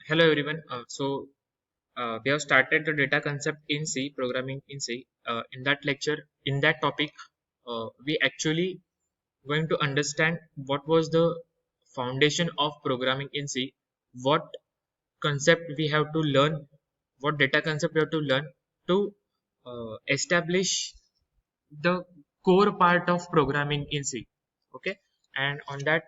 Hello everyone. We have started the data concept in C, programming in C. In that lecture, in that topic, we actually going to understand what was the foundation of programming in C, what concept we have to learn, what data concept we have to learn to establish the core part of programming in C. Okay, and on that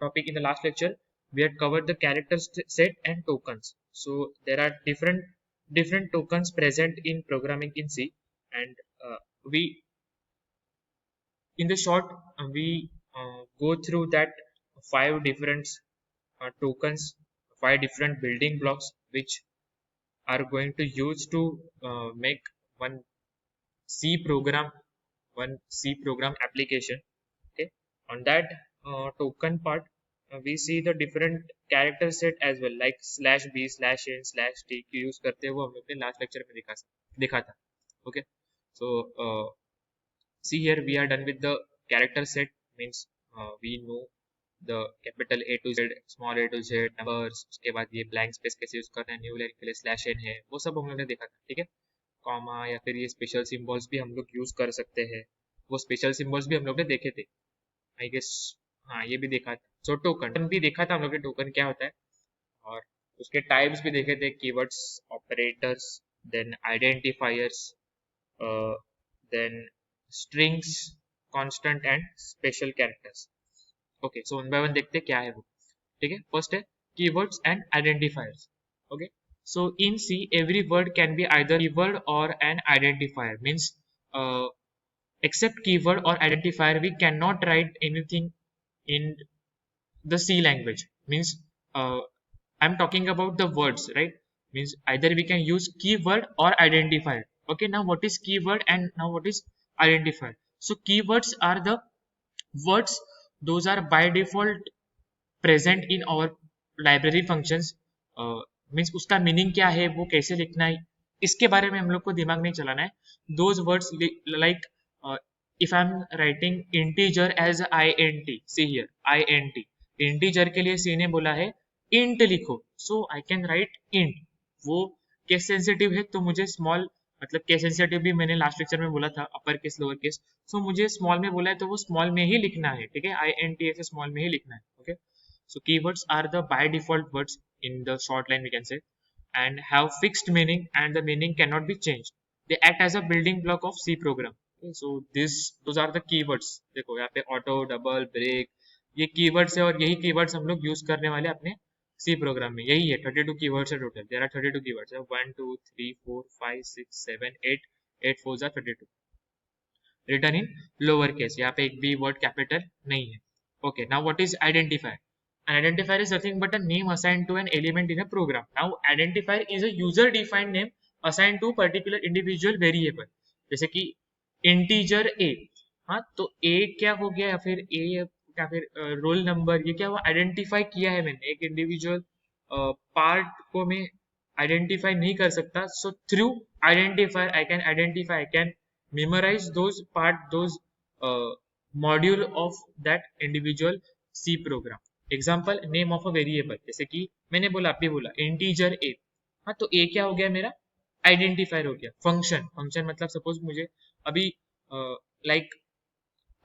topic in the last lecture, we had covered the character set and tokens. So there are different tokens present in programming in C, and we in the short we go through that five different tokens, five different building blocks which are going to use to make one C program, one C program application. Okay, on that token part, we see the different character set as well, like slash b slash n slash t की use करते हुए हम लोग ने last lecture में देखा था. Okay, so see here we are done with the character set, means we know the capital A to Z, small a to Z numbers. उसके बाद ये blank space कैसे यूज करना है, न्यू लाइन के लिए स्लैश एन है, वो सब हम लोग ने देखा था. ठीक है, कॉमा या फिर ये स्पेशल सिंबल्स भी हम लोग यूज कर सकते हैं. वो स्पेशल सिंबल्स भी हम लोग ने देखे थे, आई गेस. हाँ, ये भी देखा था. सो टोकन भी देखा था हम लोग ने, टोकन क्या होता है, और उसके टाइप्स भी देखे थे, keywords, operators, then identifiers, then strings, constant and special characters. Okay, so one by one देखते क्या है वो. ठीक है, फर्स्ट है keywords and identifiers. Okay, so in C every word can be either keyword or an identifier, means except keyword or identifier we cannot write anything in the C language. Means I'm talking about the words, right? Means either we can use keyword or identifier. Okay, now what is keyword and now what is identifier? So keywords are the words, those are by default present in our library functions. Means उसका meaning क्या है, वो कैसे लिखना है, इसके बारे में हम लोग को दिमाग नहीं चलाना है. Those words like if I am writing integer as I N T, see here I N T, integer के लिए सी ने बोला है इंट लिखो, so I can write int. वो केस सेंसिटिव है तो मुझे स्मॉल, मतलब केस सेंसिटिव भी मैंने लास्ट लेक्चर में बोला था, अपर केस लोअर केस. सो मुझे स्मॉल में बोला है तो वो स्मॉल में ही लिखना है. ठीक है, आई एन टी ऐसे स्मॉल में ही लिखना है. Okay, so keywords are the by default words in the short line, we can say, and have fixed meaning and the meaning cannot be changed. They act as a building block of C program. Okay, so those are the keywords. देखो यहाँ पे auto, double, break, ये keywords है और यही keywords हम लोग use करने वाले अपने C program में. यही है 32 keywords है total. There are 32 keywords. 1, 2, 3, 4, 5, 6, 7, 8. 8 4s are 32. Written in lower case. यहाँ पे एक भी word capital नहीं है. Okay, now what is identifier? An identifier is nothing but a name assigned to an element in a program. Now identifier is a user defined name assigned to particular individual variable. जैसे कि integer a, हाँ तो a क्या हो गया, या फिर a या फिर रोल नंबर, ये क्या हुआ, आइडेंटिफाई किया है मैंने एक इंडिविजुअल पार्ट को. मैं आइडेंटिफाई नहीं कर सकता, so through identifier I can identify, I can memorize those part, those module of that individual C program. Example, name of a variable, जैसे कि मैंने बोला, आप भी बोला इंटीजर ए, हाँ तो ए क्या हो गया मेरा, आइडेंटिफायर हो गया. फंक्शन, फंक्शन मतलब सपोज मुझे अभी like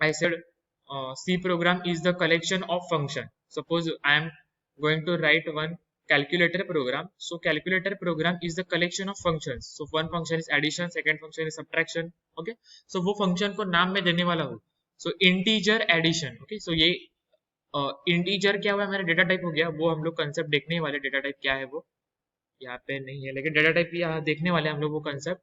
I said C program is the collection of function. Suppose I am going to write one calculator program, so calculator program is the collection of functions. So one function is addition, second function is subtraction. Okay, so वो function को नाम में देने वाला हूँ. So integer addition. Okay, so ये integer क्या हुआ, मेरा डेटा टाइप हो गया. वो हम लोग कंसेप्ट देखने वाले, डेटा टाइप क्या है वो यहाँ पे नहीं है, लेकिन डेटा टाइप यहाँ देखने वाले हम लोग वो कंसेप्ट.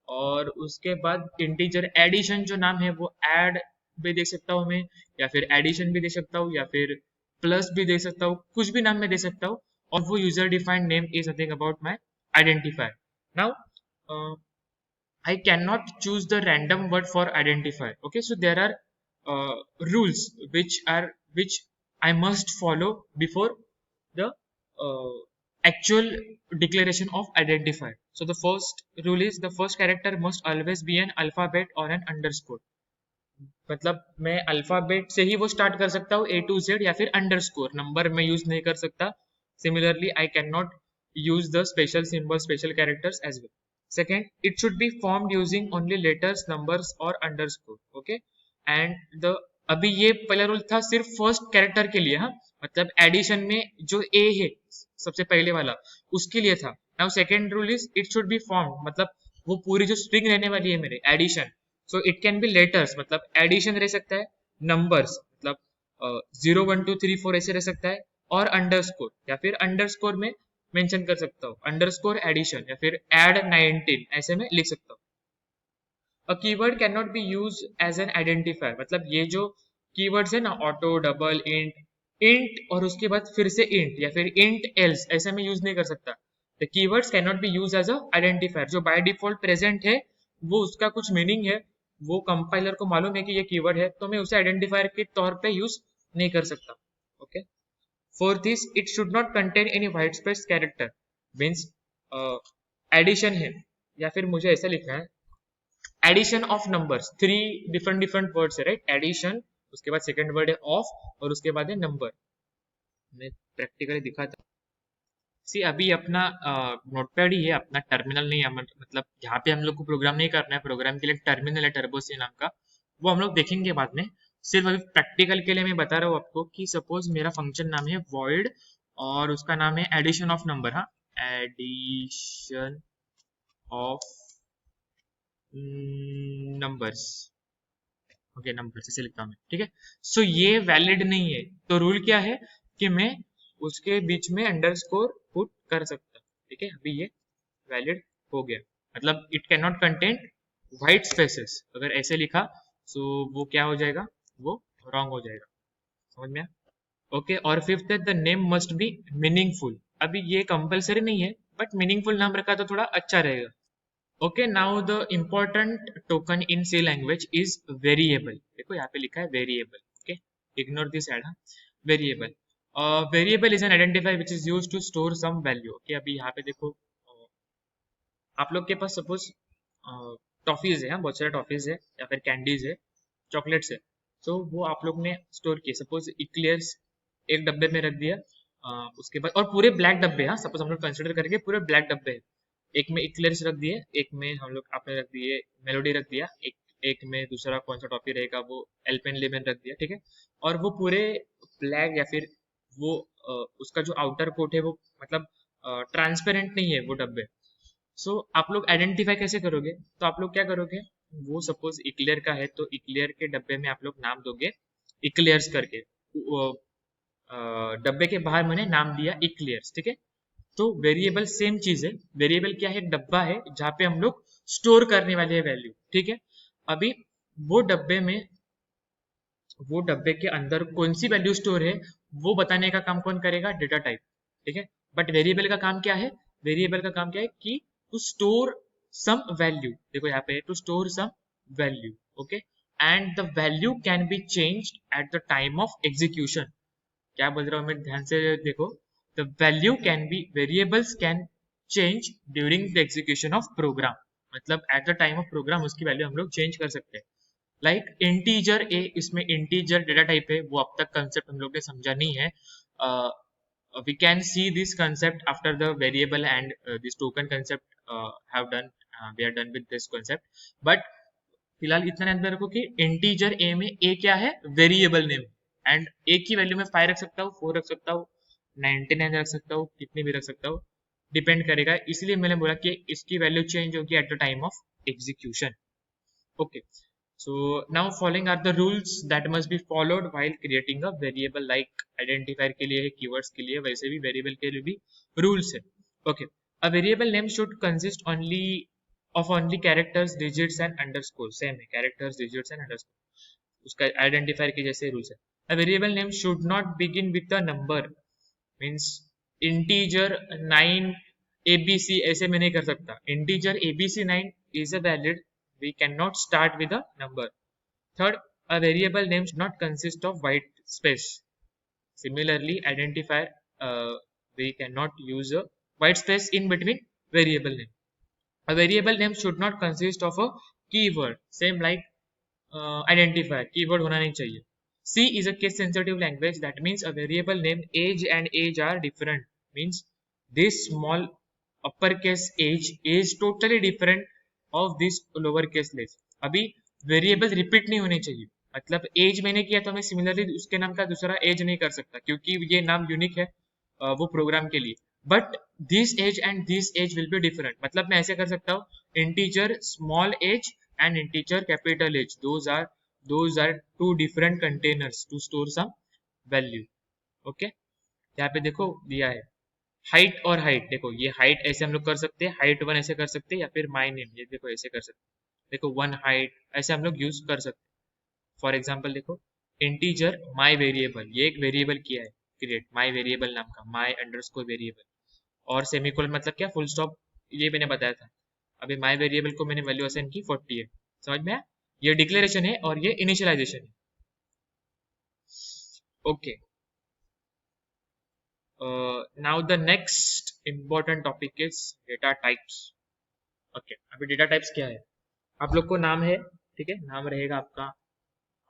और उसके बाद इंटीजर एडिशन जो नाम है वो ऐड भी दे सकता हूँ मैं, या फिर एडिशन भी दे सकता हूँ, या फिर प्लस भी दे सकता हूँ, कुछ भी नाम में दे सकता हूँ. और वो user defined name is nothing about my identifier. Now I cannot choose the random word for identifier. Okay, so there are rules which I must follow before the actual declaration of identifier. So the first rule is the first character must always be an alphabet or an underscore. मतलब मैं alphabet से ही वो start कर सकता हूँ A to Z, या फिर underscore, number में यूज नहीं कर सकता. Similarly I can not use the special symbols, special characters as well. Second, it should be formed using only letters, numbers or underscore. Okay, and the अभी ये पहला rule था सिर्फ फर्स्ट कैरेक्टर के लिए, हाँ, मतलब एडिशन में जो ए है सबसे पहले वाला उसके लिए था. Now second rule is it should be form, मतलब वो पूरी जो स्ट्रिंग रहने वाली है मेरे addition, so it can be letters, मतलब एडिशन रह सकता है, नंबर्स मतलब 0 1 2 3 4 ऐसे रह सकता है, और अंडरस्कोर या फिर अंडरस्कोर में मेंशन कर सकता हूँ, अंडरस्कोर एडिशन या फिर एड 19 ऐसे में लिख सकता हूँ. A keyword can not be use as an identifier, मतलब ये जो कीवर्ड्स है ना, ऑटो, डबल, इंट और उसके बाद फिर से इंट या फिर इंट एल्स, ऐसे में यूज नहीं कर सकता. The keywords can not be use as a identifier. जो बाय डिफॉल्ट प्रेजेंट है वो उसका कुछ मीनिंग है, वो कंपाइलर को मालूम है कि ये कीवर्ड है, तो मैं उसे आइडेंटिफायर के तौर पे यूज नहीं कर सकता. Okay. Fourth is it should not contain any white space character, means addition है या फिर मुझे ऐसा लिखना है addition of numbers, three different different words है, राइट, एडिशन, उसके बाद सेकंड वर्ड है ऑफ और उसके बाद है नंबर. मैं प्रैक्टिकली दिखाता. सी अभी अपना नोटपैड ही है, अपना टर्मिनल नहीं है, मतलब यहाँ पे हम लोग को प्रोग्राम नहीं करना है, प्रोग्राम के लिए टर्मिनल है टर्बोसी नाम का, वो हम लोग देखेंगे बाद में. सिर्फ अभी प्रैक्टिकल के लिए मैं बता रहा हूँ आपको कि सपोज मेरा फंक्शन नाम है void और उसका नाम है एडिशन ऑफ नंबर, हाँ, addition of numbers. Okay, number से लिखता हूँ मैं, ठीक है. सो ये वैलिड नहीं है, तो रूल क्या है कि मैं उसके बीच में अंडरस्कोर पुट कर सकता, ठीक है. अभी ये वैलिड हो गया, मतलब it can not contain white spaces, अगर ऐसे लिखा सो वो क्या हो जाएगा, वो रॉन्ग हो जाएगा. समझ में आया? ओके. और फिफ्थ है the name must be meaningful. अभी ये कंपलसरी नहीं है, बट मीनिंगफुल नाम रखा तो थोड़ा अच्छा रहेगा. Okay, now the important token in C language is variable. देखो यहाँ पे लिखा है variable. Okay, ignore this ad. हाँ, variable. Variable is an identifier which is use to store some value. Okay, अभी यहाँ पे देखो आप लोग के पास सपोज टॉफीज है, हाँ, बहुत सारे टॉफीज है या फिर कैंडीज है, चॉकलेट्स है, तो वो आप लोग ने स्टोर किए, सपोज इक्लेयर्स एक डब्बे में रख दिया, उसके बाद और पूरे ब्लैक डब्बे, हाँ, सपोज हम लोग कंसिडर करेंगे पूरे ब्लैक डब्बे है, एक में इक्लेयर्स रख दिए, एक में हम लोग आपने रख दिए मेलोडी रख दिया, एक में दूसरा कौन सा टॉफी रहेगा वो एल्पेन लेमन रख दिया, ठीक है. और वो पूरे ब्लैक या फिर वो उसका जो आउटर कोट है वो मतलब ट्रांसपेरेंट नहीं है वो डब्बे. सो आप लोग आइडेंटिफाई कैसे करोगे, तो आप लोग क्या करोगे, वो सपोज इक्लेयर का है तो इक्लेयर के डब्बे में आप लोग नाम दोगे इक्लेयर्स करके, डब्बे के बाहर मैंने नाम दिया इक्लेयर्स, ठीक है. तो वेरिएबल सेम चीज है, वेरिएबल क्या है, एक डब्बा है जहाँ पे हम लोग स्टोर करने वाले हैं वैल्यू, ठीक है. अभी वो डब्बे में, वो डब्बे के अंदर कौन सी वैल्यू स्टोर है वो बताने का काम कौन करेगा, डेटा टाइप, ठीक है. बट वेरिएबल का काम क्या है, वेरिएबल का काम क्या है कि टू स्टोर सम वैल्यू. देखो यहाँ पे to store some value. Okay, and the value can be changed at the time of execution. क्या बोल रहा हूँ मैं, ध्यान से देखो. The value can be, variables can change during the execution of program, मतलब at the time of program उसकी वैल्यू हम लोग चेंज कर सकते हैं. लाइक इंटीजर ए, इसमें इंटीजर डेटा टाइप है, वो अब तक कंसेप्ट हम लोग ने समझा नहीं है. We can see this concept after the variable and this token concept have done, we are done with this concept. But फिलहाल इतना ध्यान में रखो कि इंटीजर ए में ए क्या है, वेरिएबल नेम, एंड ए की वैल्यू में 5 रख सकता हूँ, 4 रख सकता हूँ, 99 रख सकता हूँ, कितनी भी रख सकता हूँ, डिपेंड करेगा. इसलिए मैंने बोला कि इसकी वैल्यू चेंज होगी eight the time of execution. Okay. So now following are the rules that must be followed while creating a variable. Like identifier के लिए है, keywords के लिए, वैसे भी variable के लिए भी rules है. Okay, a variable name should consist only of only characters, digits and underscore. Same है, characters, digits and underscore. उसका identifier के जैसे rules है. A variable name should not begin with a number. Means integer 9 abc ऐसे मैं नहीं कर सकता. Integer abc9 is a valid. We cannot start with a number. Third, a variable name should not consist of white space. Similarly, identifier, we cannot use a white space in between variable name. A variable name should not consist of a keyword. Same like identifier, keyword होना नहीं चाहिए. C is a case sensitive language. That means a variable name age and age are different. Means this small uppercase age is totally different of this lowercase age. अभी variable repeat नहीं होने चाहिए, मतलब as मैंने किया तो मैं similarly उसके नाम का दूसरा एज नहीं कर सकता क्योंकि ये नाम यूनिक है वो प्रोग्राम के लिए. But this age and this age will be different, मतलब मैं ऐसे कर सकता हूँ integer small age and integer capital age, those are two different containers to store some value. Okay, यहाँ पे देखो दिया है हाइट और हाइट. देखो ये हाइट ऐसे हम लोग कर सकते हैं, हाइट वन ऐसे कर सकते हैं, या फिर माई नेम ये देखो ऐसे कर सकते हैं. देखो वन हाइट ऐसे हम लोग यूज कर सकते हैं. फॉर एग्जाम्पल देखो इंटीजर माई वेरिएबल, ये एक वेरिएबल किया है क्रिएट माई वेरिएबल नाम का, माई अंडरस्कोर वेरिएबल, और सेमीकोलन मतलब क्या फुल स्टॉप, ये मैंने बताया था. अभी माई वेरिएबल को मैंने वैल्यू असाइन की 40 है, समझ में आया. ये डिक्लेरेशन है और ये इनिशियलाइजेशन है. Okay, now the next important topic is data types. Okay, अभी डेटा टाइप्स क्या है, आप लोग को नाम है, ठीक है, नाम रहेगा आपका,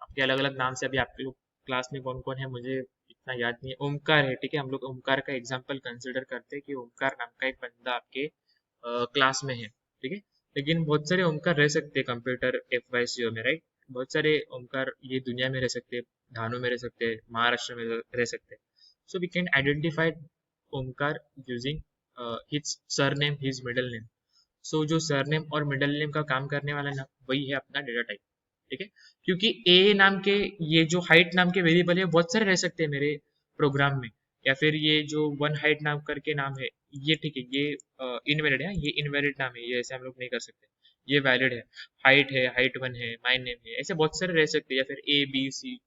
आपके अलग अलग नाम से. अभी आपके लोग क्लास में कौन कौन है मुझे इतना याद नहीं है. ओमकार है, ठीक है, हम लोग ओमकार का एग्जाम्पल कंसिडर करते हैं कि ओमकार नाम का एक बंदा आपके क्लास में है, ठीक है. लेकिन बहुत सारे ओमकार रह सकते हैं कंप्यूटर FYCO में, राइट. बहुत सारे ओमकार ये दुनिया में रह सकते हैं, धानु में रह सकते हैं, महाराष्ट्र में रह सकते हैं. So we can identify Omkar using his surname, his middle name. So जो सरनेम और मिडल नेम का काम करने वाला ना वही है अपना डेटा टाइप, ठीक है. क्योंकि ए नाम के ये जो हाइट नाम के वेरिएबल है बहुत सारे रह सकते हैं मेरे प्रोग्राम में, या फिर ये जो वन हाइट नाम करके नाम है ये, ठीक है, ये इनवैलिड है, ये इनवैलिड नाम है, ये ऐसे हम लोग नहीं कर सकते. ये वैलिड है, हाइट वन है, माई नेम है, ऐसे बहुत सारे रह सकते हैं, या फिर ABC.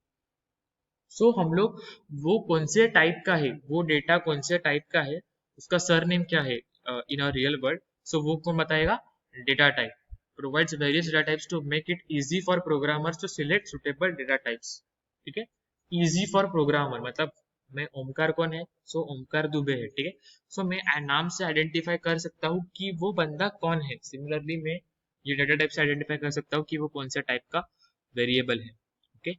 सो हम लोग वो कौन से टाइप का है, वो डेटा कौन से टाइप का है, उसका सरनेम क्या है इन अ रियल वर्ल्ड, सो वो कौन बताएगा, data type. Provides various data types to make it easy for programmers to select suitable data types. ठीक है, easy for programmer मतलब मैं ओमकार कौन है, सो ओमकार दुबे है, ठीक है. सो मैं नाम से आइडेंटिफाई कर सकता हूँ कि वो बंदा कौन है. सिमिलरली मैं ये डेटा टाइप से आइडेंटिफाई कर सकता हूँ कि वो कौन से टाइप का वेरिएबल है. Okay,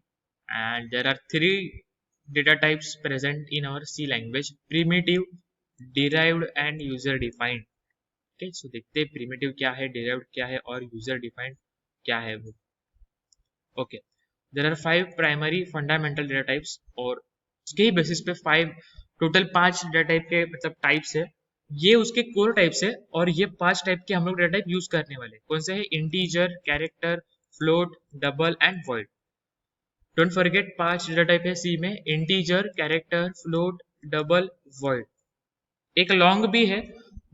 and there are three data types present in our C language: primitive, derived and user defined. Okay, so देखते हैं प्रिमिटिव क्या है, डिराइव्ड क्या है और यूजर डिफाइंड क्या है वो. Okay, there are 5 primary fundamental data types, और उसके ही बेसिस पे 5 टोटल 5 डेटा टाइप के मतलब टाइप्स है. ये उसके कोर टाइप्स है और ये 5 टाइप के हम लोग डेटा टाइप यूज करने वाले. कौन से है, integer, character, float, double and void. Don't forget 5 data type है सी में: integer, character, float, double, void. एक लॉन्ग भी है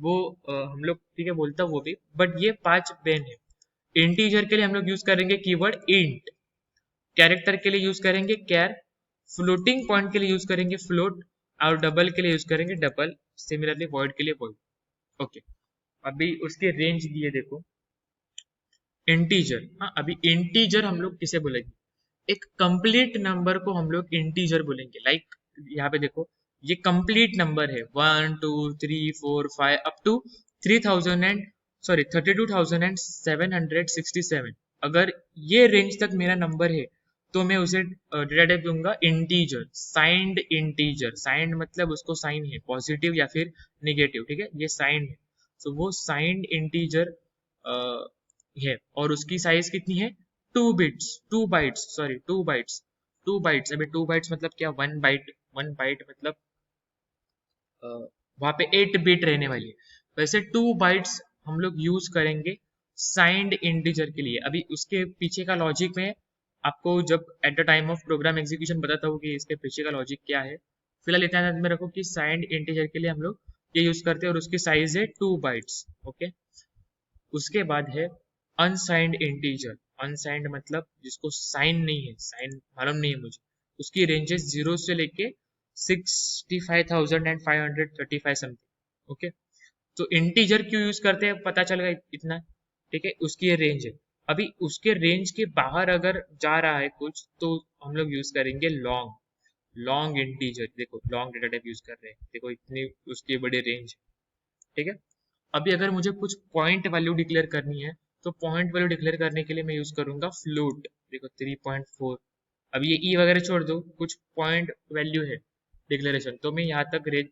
वो हम लोग ठीक है बोलता वो भी, बट ये 5 बेन है. इंटीजर के लिए हम लोग यूज करेंगे कीवर्ड इंट, कैरेक्टर के लिए यूज करेंगे कैर, फ्लोटिंग पॉइंट के लिए यूज करेंगे फ्लोट, और डबल के लिए यूज करेंगे डबल. सिमिलरली वॉइड के लिए वॉइड. ओके, अभी उसके रेंज दिए देखो. इंटीजर, हाँ, अभी इंटीजर हम लोग किसे बोलेंगे, एक कंप्लीट नंबर को हम लोग इंटीजर बोलेंगे. लाइक यहाँ पे देखो ये कंप्लीट नंबर है 1 2 3 4 5 अप टू 3000 एंड 32,767. अगर ये रेंज तक मेरा नंबर है तो मैं उसे डेटा टाइप दूंगा इंटीजर, साइंड इंटीजर. साइंड मतलब उसको साइन है पॉजिटिव या फिर निगेटिव, ठीक है, ये साइंड है. सो वो साइंड इंटीजर है और उसकी साइज कितनी है, 2 बाइट्स. Sorry 2 bytes. अभी 2 बाइट्स मतलब क्या, 1 बाइट मतलब वहां पे 8 बिट रहने वाली है. वैसे 2 बाइट्स हम लोग यूज करेंगे साइंड इंटीजर के लिए. अभी उसके पीछे का लॉजिक में आपको जब eight the time of program execution बताता हूँ कि इसके पीछे का लॉजिक क्या है. फिलहाल इतना याद में रखो कि साइंड इंटीजर के लिए हम लोग ये यूज करते हैं और उसकी साइज है 2 बाइट्स. ओके, उसके बाद है अनसाइंड इंटीजर. अनसाइंड मतलब जिसको साइन नहीं है, साइन मालूम नहीं है मुझे. उसकी रेंजेस 0 से लेके 65,535 समथिंग. ओके, तो इंटीजर क्यों यूज करते हैं पता चल गया इतना, ठीक है. उसकी ये रेंज है. अभी उसके रेंज के बाहर अगर जा रहा है कुछ तो हम लोग यूज करेंगे लॉन्ग इंटीजर. देखो लॉन्ग डेटा टाइप यूज कर रहे हैं, देखो इतनी उसकी बड़ी रेंज, ठीक है. अभी अगर मुझे कुछ पॉइंट वैल्यू डिक्लेयर करनी है तो पॉइंट वैल्यू डिक्लेयर करने के लिए मैं यूज करूंगा फ्लोट. देखो 3.4. अब ये ई वगैरह छोड़ दो, कुछ पॉइंट वैल्यू है डिक्लेरेशन, तो मैं यहाँ तक रेंज